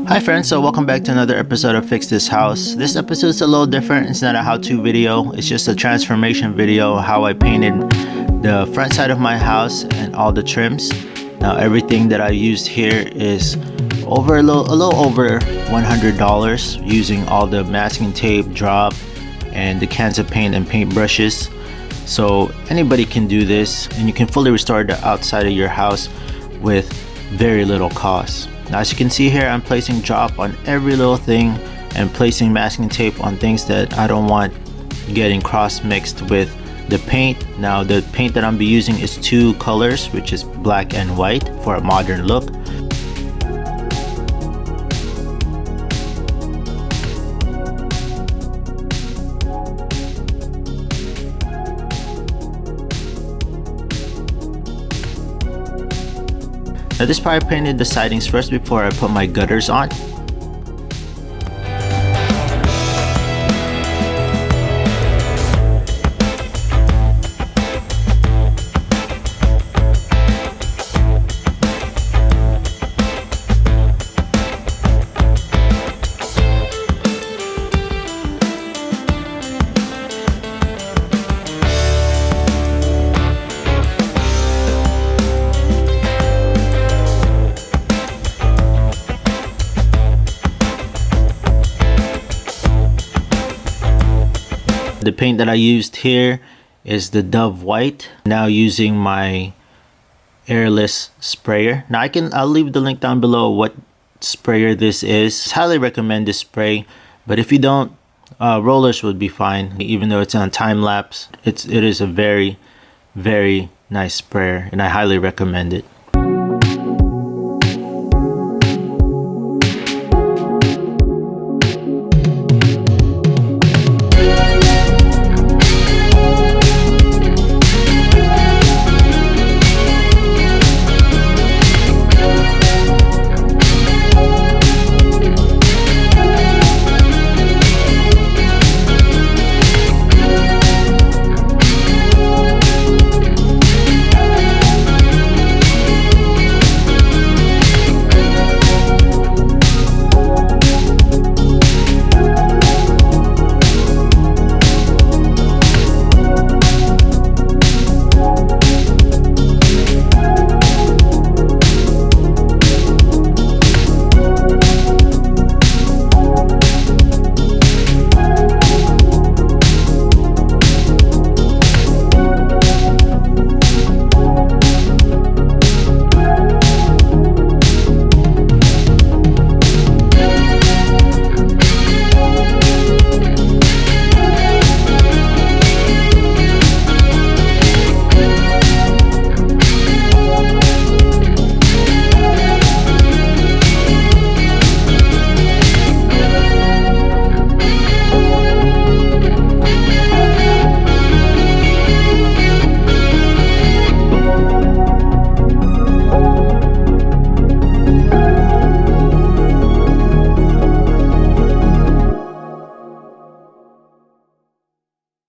Hi friends, so welcome back to another episode of Fix This House. This episode is a little different. It's not a how-to video. It's just a transformation video, how I painted the front side of my house and all the trims. Now everything that I used here is a little over $100 using all the masking tape, drop, and the cans of paint and paint brushes. So anybody can do this, and you can fully restore the outside of your house with very little cost. Now, as you can see here, I'm placing drop on every little thing and placing masking tape on things that I don't want getting cross mixed with the paint. Now the paint that I'm be using is two colors, which is black and white for a modern look. Now this part I painted the sidings first before I put my gutters on. The paint that I used here is the Dove White. Now using my airless sprayer. Now I'll leave the link down below what sprayer this is. Highly recommend this spray, but if you don't, rollers would be fine. Even though it's on time lapse, it is a very nice sprayer, and I highly recommend it.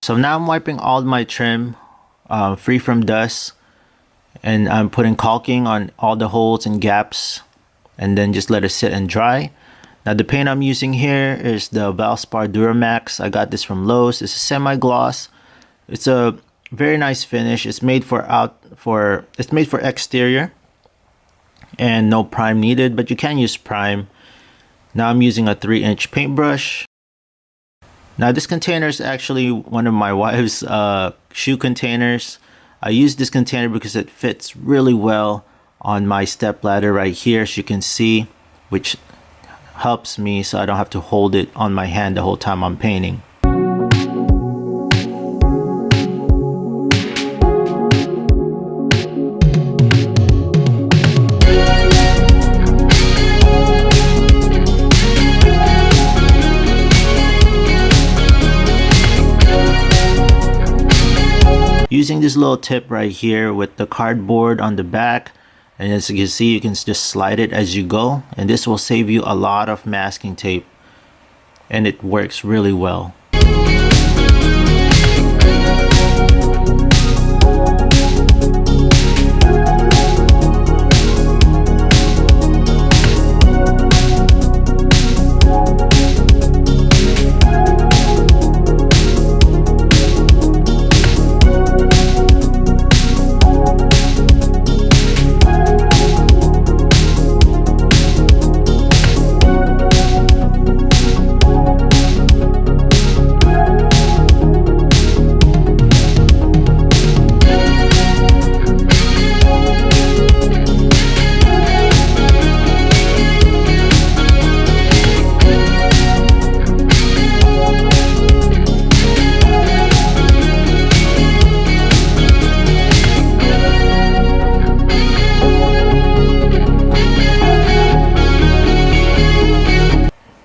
So now I'm wiping all my trim free from dust, and I'm putting caulking on all the holes and gaps, and then just let it sit and dry. Now the paint I'm using here is the Valspar Duramax. I got this from Lowe's. It's a semi-gloss. It's a very nice finish. It's made for exterior, and no prime needed, but you can use prime. Now I'm using a 3-inch paintbrush. Now this container is actually one of my wife's shoe containers. I use this container because it fits really well on my step ladder right here, as you can see, which helps me so I don't have to hold it on my hand the whole time I'm painting. Using this little tip right here with the cardboard on the back, and as you can see, you can just slide it as you go, and this will save you a lot of masking tape, and it works really well.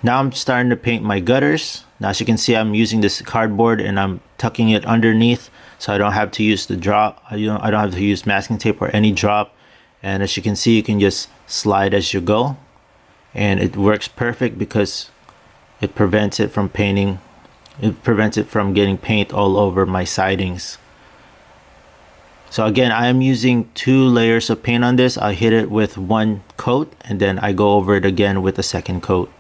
Now I'm starting to paint my gutters. Now as you can see, I'm using this cardboard and I'm tucking it underneath so I don't have to use the drop. I don't have to use masking tape or any drop. And as you can see, you can just slide as you go. And it works perfect because it prevents it from painting. It prevents it from getting paint all over my sidings. So again, I am using 2 layers of paint on this. I hit it with 1 coat and then I go over it again with a second coat.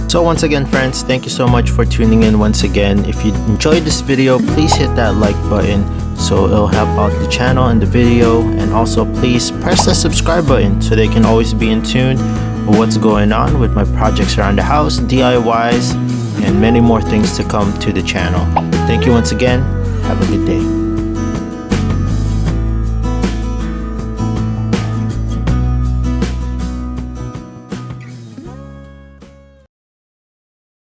So once again friends, thank you so much for tuning in once again. If you enjoyed this video, please hit that like button so it'll help out the channel and the video, and also please press the subscribe button so they can always be in tune with what's going on with my projects around the house, DIYs, and many more things to come to the channel. Thank you once again. Have a good day.